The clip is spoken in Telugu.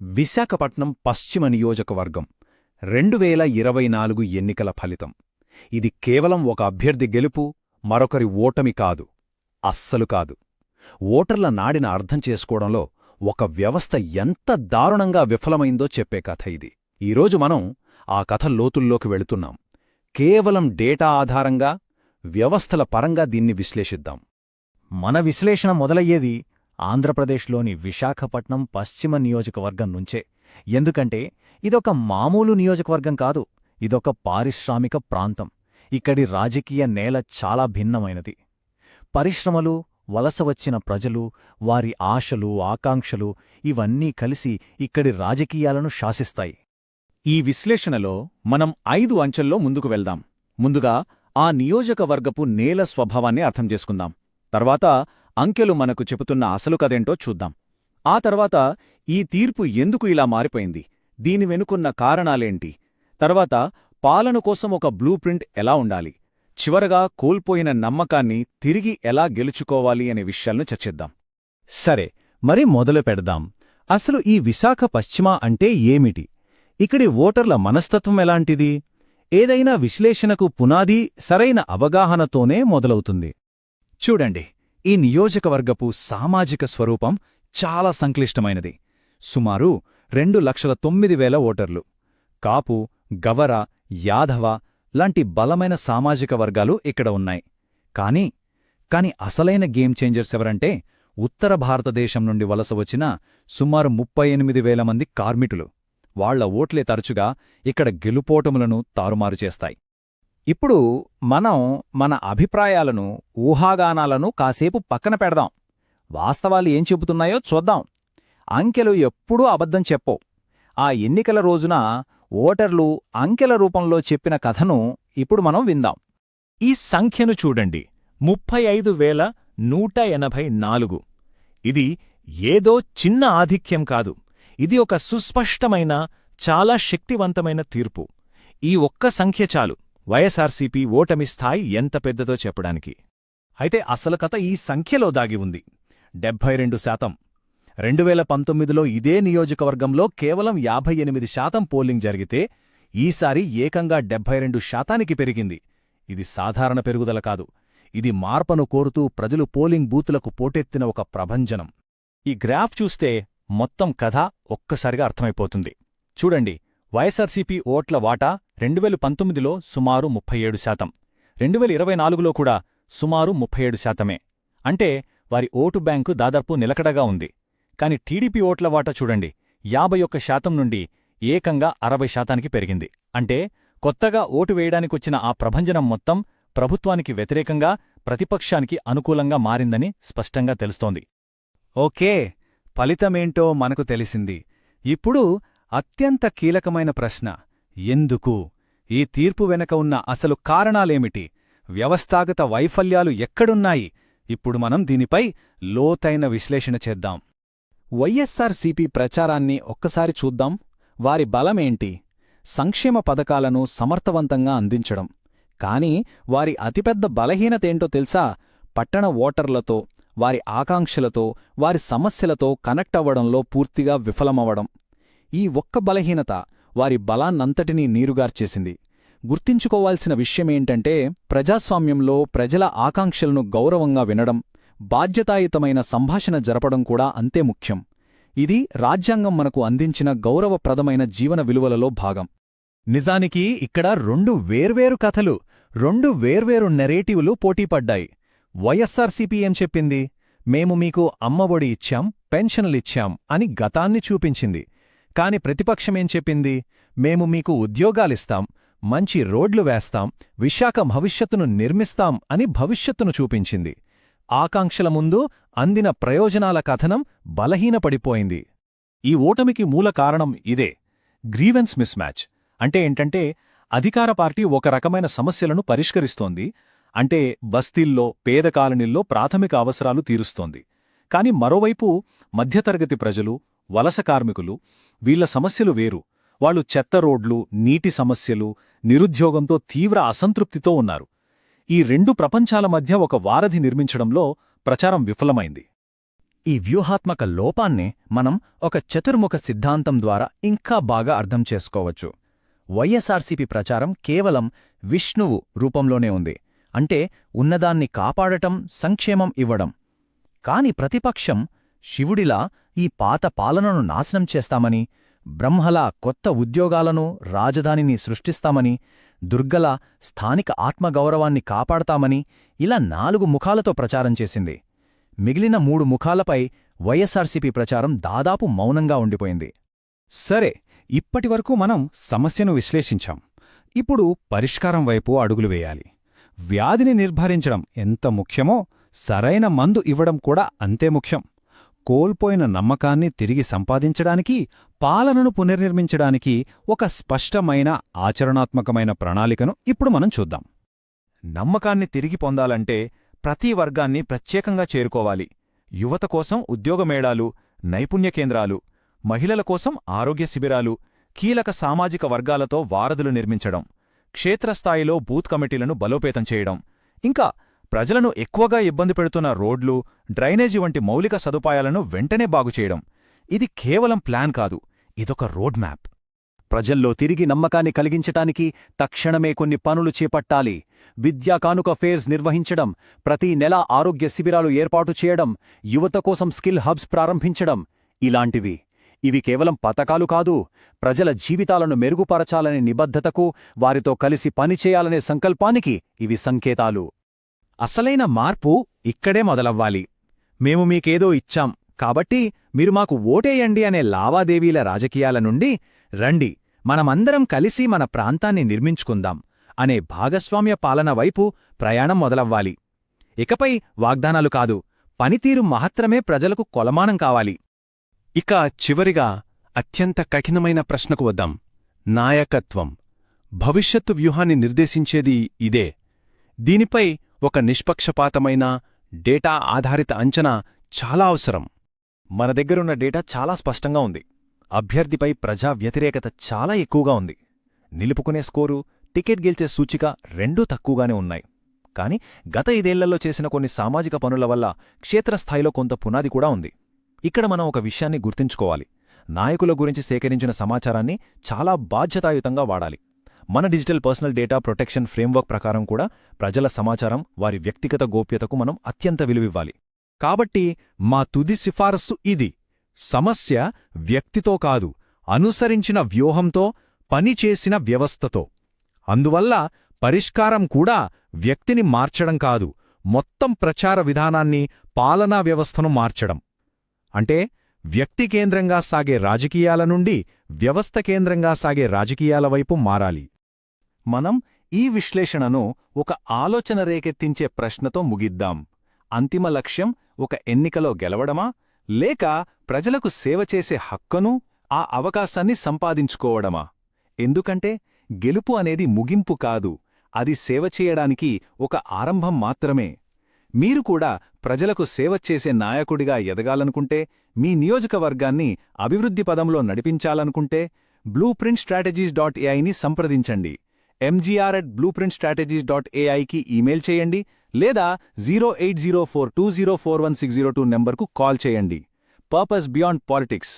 విశాఖపట్నం పశ్చిమ నియోజకవర్గం 2024 ఎన్నికల ఫలితం. ఇది కేవలం ఒక అభ్యర్థి గెలుపు, మరొకరి ఓటమి కాదు. అస్సలు కాదు. ఓటర్ల నాడిన అర్థం చేసుకోవడంలో ఒక వ్యవస్థ ఎంత దారుణంగా విఫలమైందో చెప్పే కథ ఇది. ఈరోజు మనం ఆ కథ లోతుల్లోకి వెళుతున్నాం. కేవలం డేటా ఆధారంగా, వ్యవస్థల పరంగా దీన్ని విశ్లేషిద్దాం. మన విశ్లేషణ మొదలయ్యేది ఆంధ్రప్రదేశ్లోని విశాఖపట్నం పశ్చిమ నియోజకవర్గం నుంచే. ఎందుకంటే ఇదొక మామూలు నియోజకవర్గం కాదు, ఇదొక పారిశ్రామిక ప్రాంతం. ఇక్కడి రాజకీయ నేల చాలా భిన్నమైనది. పరిశ్రమలు, వలస వచ్చిన ప్రజలు, వారి ఆశలు, ఆకాంక్షలు ఇవన్నీ కలిసి ఇక్కడి రాజకీయాలను శాసిస్తాయి. ఈ విశ్లేషణలో మనం 5 అంచెల్లో ముందుకు వెళ్దాం. ముందుగా ఆ నియోజకవర్గపు నేల స్వభావాన్ని అర్థం చేసుకుందాం. తర్వాత అంకెలు మనకు చెబుతున్న అసలు కథేంటో చూద్దాం. ఆ తర్వాత ఈ తీర్పు ఎందుకు ఇలా మారిపోయింది, దీని వెనుకున్న కారణాలేంటి, తర్వాత పాలన కోసం ఒక బ్లూ ప్రింట్ ఎలా ఉండాలి, చివరగా కోల్పోయిన నమ్మకాన్ని తిరిగి ఎలా గెలుచుకోవాలి అనే విషయాలను చర్చిద్దాం. సరే, మరి మొదలు పెడదాం. అసలు ఈ విశాఖ పశ్చిమ అంటే ఏమిటి? ఇక్కడి ఓటర్ల మనస్తత్వం ఎలాంటిది? ఏదైనా విశ్లేషణకు పునాది సరైన అవగాహనతోనే మొదలవుతుంది. చూడండి, ఈ నియోజకవర్గపు సామాజిక స్వరూపం చాలా సంక్లిష్టమైనది. సుమారు 2,09,000 ఓటర్లు. కాపు, గవర, యాదవ లాంటి బలమైన సామాజిక వర్గాలు ఇక్కడ ఉన్నాయి. కాని అసలైన గేమ్ చేంజర్స్ ఎవరంటే ఉత్తర భారతదేశం నుండి వలస వచ్చిన సుమారు 38,000 మంది కార్మికులు. వాళ్ల ఓట్లే తరచుగా ఇక్కడ గెలుపోటములను తారుమారు చేస్తాయి. ఇప్పుడు మనం మన అభిప్రాయాలను, ఊహాగానాలను కాసేపు పక్కన పెడదాం. వాస్తవాలు ఏం చెబుతున్నాయో చూద్దాం. అంకెలు ఎప్పుడూ అబద్ధం చెప్పవు. ఆ ఎన్నికల రోజున ఓటర్లు అంకెల రూపంలో చెప్పిన కథను ఇప్పుడు మనం విందాం. ఈ సంఖ్యను చూడండి, 35,184. ఇది ఏదో చిన్న ఆధిక్యం కాదు, ఇది ఒక సుస్పష్టమైన, చాలా శక్తివంతమైన తీర్పు. ఈ ఒక్క సంఖ్య చాలు వైఎస్ఆర్సీపీ ఓటమి స్థాయి ఎంత పెద్దదో చెప్పడానికి. అయితే అసలు కథ ఈ సంఖ్యలో దాగి ఉంది. 72%. 2019లో ఇదే నియోజకవర్గంలో కేవలం 58% పోలింగ్ జరిగితే ఈసారి ఏకంగా 72%కి పెరిగింది. ఇది సాధారణ పెరుగుదల కాదు. ఇది మార్పును కోరుతూ ప్రజలు పోలింగ్ బూతులకు పోటెత్తిన ఒక ప్రభంజనం. ఈ గ్రాఫ్ చూస్తే మొత్తం కథ ఒక్కసారిగా అర్థమైపోతుంది. చూడండి, వైఎస్ఆర్సీపీ ఓట్ల వాటా 2019లో సుమారు 37%, 2024లో కూడా సుమారు 37%. అంటే వారి ఓటు బ్యాంకు దాదాపు నిలకడగా ఉంది. కాని టీడీపీ ఓట్ల వాటా చూడండి, 51% నుండి ఏకంగా 60%కి పెరిగింది. అంటే కొత్తగా ఓటు వేయడానికొచ్చిన ఆ ప్రభంజనం మొత్తం ప్రభుత్వానికి వ్యతిరేకంగా, ప్రతిపక్షానికి అనుకూలంగా మారిందని స్పష్టంగా తెలుస్తోంది. ఓకే, ఫలితమేంటో మనకు తెలిసింది. ఇప్పుడు అత్యంత కీలకమైన ప్రశ్న, ఎందుకు? ఈ తీర్పు వెనక ఉన్న అసలు కారణాలేమిటి? వ్యవస్థాగత వైఫల్యాలు ఎక్కడున్నాయి? ఇప్పుడు మనం దీనిపై లోతైన విశ్లేషణ చేద్దాం. వైఎస్సార్సీపీ ప్రచారాన్ని ఒక్కసారి చూద్దాం. వారి బలమేంటి? సంక్షేమ పథకాలను సమర్థవంతంగా అందించడం. కాని వారి అతిపెద్ద బలహీనతేంటో తెలుసా? పట్టణ ఓటర్లతో, వారి ఆకాంక్షలతో, వారి సమస్యలతో కనెక్ట్ అవ్వడంలో పూర్తిగా విఫలమవ్వడం. ఈ ఒక్క బలహీనత వారి బలాన్నంతటినీ నీరుగార్చేసింది. గుర్తించుకోవాల్సిన విషయమేంటంటే, ప్రజాస్వామ్యంలో ప్రజల ఆకాంక్షలను గౌరవంగా వినడం, బాధ్యతాయుతమైన సంభాషణ జరపడం కూడా అంతే ముఖ్యం. ఇది రాజ్యాంగం మనకు అందించిన గౌరవప్రదమైన జీవన విలువలలో భాగం. నిజానికి ఇక్కడ 2 వేర్వేరు కథలు, 2 వేర్వేరు నెరేటివులు పోటీపడ్డాయి. వైఎస్సార్సీపీ ఏం చెప్పింది? మేము మీకు అమ్మఒడి ఇచ్చాం, పెన్షన్లిచ్చాం అని గతాన్ని చూపించింది. కాని ప్రతిపక్షమేం చెప్పింది? మేము మీకు ఉద్యోగాలిస్తాం, మంచి రోడ్లు వేస్తాం, విశాఖ భవిష్యత్తును నిర్మిస్తాం అని భవిష్యత్తును చూపించింది. ఆకాంక్షల ముందు అందిన ప్రయోజనాల కథనం బలహీనపడిపోయింది. ఈ ఓటమికి మూల కారణం ఇదే, గ్రీవెన్స్ మిస్మ్యాచ్. అంటే ఏంటంటే, అధికార పార్టీ ఒక రకమైన సమస్యలను పరిష్కరిస్తోంది, అంటే బస్తీల్లో, పేద కాలనీల్లో ప్రాథమిక అవసరాలు తీరుస్తోంది. కాని మరోవైపు మధ్యతరగతి ప్రజలు, వలస కార్మికులు, వీళ్ల సమస్యలు వేరు. వాళ్లు చెత్త రోడ్లు, నీటి సమస్యలు, నిరుద్యోగంతో తీవ్ర అసంతృప్తితో ఉన్నారు. ఈ 2 ప్రపంచాల మధ్య ఒక వారధి నిర్మించడంలో ప్రచారం విఫలమైంది. ఈ వ్యూహాత్మక లోపాన్నే మనం ఒక చతుర్ముఖ సిద్ధాంతం ద్వారా ఇంకా బాగా అర్థం చేసుకోవచ్చు. వైఎస్ఆర్సీపీ ప్రచారం కేవలం విష్ణువు రూపంలోనే ఉంది. అంటే ఉన్నదాన్ని కాపాడటం, సంక్షేమం ఇవ్వడం. కాని ప్రతిపక్షం శివుడిలా ఈ పాత పాలనను నాశనం చేస్తామని, బ్రహ్మలా కొత్త ఉద్యోగాలను, రాజధానిని సృష్టిస్తామని, దుర్గలా స్థానిక ఆత్మగౌరవాన్ని కాపాడతామని ఇలా 4 ముఖాలతో ప్రచారం చేసింది. మిగిలిన 3 ముఖాలపై వైఎస్ఆర్సీపీ ప్రచారం దాదాపు మౌనంగా ఉండిపోయింది. సరే, ఇప్పటివరకు మనం సమస్యను విశ్లేషించాం. ఇప్పుడు పరిష్కారం వైపు అడుగులు వేయాలి. వ్యాధిని నిర్ధారించడం ఎంత ముఖ్యమో సరైన మందు ఇవ్వడం కూడా అంతే ముఖ్యం. కోల్పోయిన నమ్మకాన్ని తిరిగి సంపాదించడానికి, పాలనను పునర్నిర్మించడానికి ఒక స్పష్టమైన, ఆచరణాత్మకమైన ప్రణాళికను ఇప్పుడు మనం చూద్దాం. నమ్మకాన్ని తిరిగి పొందాలంటే ప్రతి వర్గాన్ని ప్రత్యేకంగా చేరుకోవాలి. యువత కోసం ఉద్యోగమేళాలు, నైపుణ్య కేంద్రాలు, మహిళల కోసం ఆరోగ్య శిబిరాలు, కీలక సామాజిక వర్గాలతో వారధులు నిర్మించడం, క్షేత్రస్థాయిలో బూత్ కమిటీలను బలోపేతం చేయడం, ఇంకా ప్రజలను ఎక్కువగా ఇబ్బంది పెడుతున్న రోడ్లు, డ్రైనేజీ వంటి మౌలిక సదుపాయాలను వెంటనే బాగుచేయడం. ఇది కేవలం ప్లాన్ కాదు, ఇదొక రోడ్ మ్యాప్. ప్రజల్లో తిరిగి నమ్మకాన్ని కలిగించటానికి తక్షణమే కొన్ని పనులు చేపట్టాలి. విద్యా కానుక ఫేర్స్ నిర్వహించడం, ప్రతి నెల ఆరోగ్య శిబిరాలు ఏర్పాటు చేయడం, యువత కోసం స్కిల్ హబ్స్ ప్రారంభించడం ఇలాంటివి. ఇవి కేవలం పథకాలు కాదు, ప్రజల జీవితాలను మెరుగుపరచాలనే నిబద్ధతకు, వారితో కలిసి పనిచేయాలనే సంకల్పానికి ఇవి సంకేతాలు. అసలైన మార్పు ఇక్కడే మొదలవ్వాలి. మేము మీకేదో ఇచ్చాం కాబట్టి మీరు మాకు ఓటేయండి అనే లావాదేవీల రాజకీయాల నుండి రండి, మనమందరం కలిసి మన ప్రాంతాన్ని నిర్మించుకుందాం అనే భాగస్వామ్య పాలన వైపు ప్రయాణం మొదలవ్వాలి. ఇకపై వాగ్దానాలు కాదు, పనితీరు మాత్రమే ప్రజలకు కొలమానం కావాలి. ఇక చివరిగా అత్యంత కఠినమైన ప్రశ్నకు వద్దాం. నాయకత్వం. భవిష్యత్తు వ్యూహాన్ని నిర్దేశించేది ఇదే. దీనిపై ఒక నిష్పక్షపాతమైన, డేటా ఆధారిత అంచనా చాలా అవసరం. మన దగ్గరున్న డేటా చాలా స్పష్టంగా ఉంది. అభ్యర్థిపై ప్రజా వ్యతిరేకత చాలా ఎక్కువగా ఉంది. నిలుపుకునే స్కోరు, టికెట్ గెలిచే సూచిక రెండూ తక్కువగానే ఉన్నాయి. కాని గత 5 ఏళ్లలో చేసిన కొన్ని సామాజిక పనుల వల్ల క్షేత్రస్థాయిలో కొంత పునాది కూడా ఉంది. ఇక్కడ మనం ఒక విషయాన్ని గుర్తుంచుకోవాలి. నాయకుల గురించి సేకరించిన సమాచారాన్ని చాలా బాధ్యతాయుతంగా వాడాలి. మన digital personal data protection framework ప్రకారం కూడా ప్రజల సమాచారం, వారి వ్యక్తిగత గోప్యతకు మనం అత్యంత విలువివ్వాలి. కాబట్టి మా తుది సిఫారస్సు ఇది: సమస్య వ్యక్తితో కాదు, అనుసరించిన వ్యూహంతో, పనిచేసిన వ్యవస్థతో. అందువల్ల పరిష్కారం కూడా వ్యక్తిని మార్చడం కాదు, మొత్తం ప్రచార విధానాన్ని, పాలనా వ్యవస్థను మార్చడం. అంటే వ్యక్తి కేంద్రంగా సాగే రాజకీయాల నుండి వ్యవస్థ కేంద్రంగా సాగే రాజకీయాల వైపు మారాలి. మనం ఈ విశ్లేషణను ఒక ఆలోచన రేకెత్తించే ప్రశ్నతో ముగిద్దాం. అంతిమ లక్ష్యం ఒక ఎన్నికలో గెలవడమా, లేక ప్రజలకు సేవ చేసే హక్కును, ఆ అవకాశాన్ని సంపాదించుకోవడమా? ఎందుకంటే గెలుపు అనేది ముగింపు కాదు, అది సేవ చేయడానికి ఒక ఆరంభం మాత్రమే. మీరు కూడా ప్రజలకు సేవ చేసే నాయకుడిగా ఎదగాలనుకుంటే, మీ నియోజకవర్గాన్ని అభివృద్ధి పదంలో నడిపించాలనుకుంటే blueprintstrategies.ai ని సంప్రదించండి. mgr@blueprintstrategies.ai కి ఈమెయిల్ చేయండి, లేదా 08042041602 నెంబర్కు కాల్ చేయండి. Purpose beyond politics.